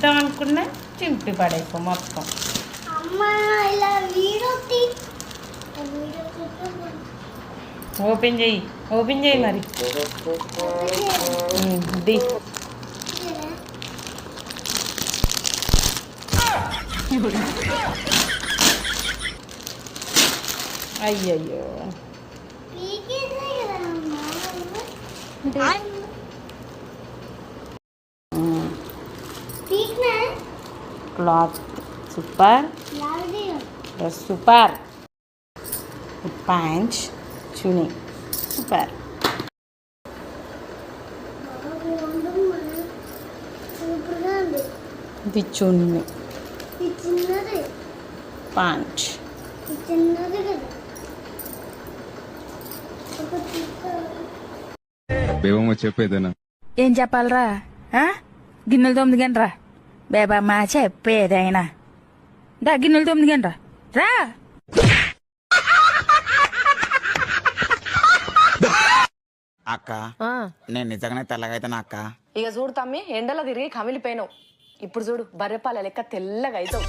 ఇద్దాం అనుకున్నా చింపి పడేకో మొత్తం. ఓపెన్ చెయ్యి మరి. ది అయ్యయ్యో cloth super, dress super, pant చున్నీ సూపర్. ఇది చున్నీ, ప్యాంట్. చెప్పేదేనా? ఏం చెప్పాలరా? గిన్నెలు 9 గంటరా బేబమ్మా చెప్పేదైనా. దా గిన్నెలు 9 గంటరా రా. అక్క నేను నిజంగానే తెల్లగైతానా అక్క? ఇక చూడు తమ్మి, ఎండలో తిరిగి కమిలిపోయినావు. ఇప్పుడు చూడు బర్రెపాల లెక్క తెల్లగా అవుతావు.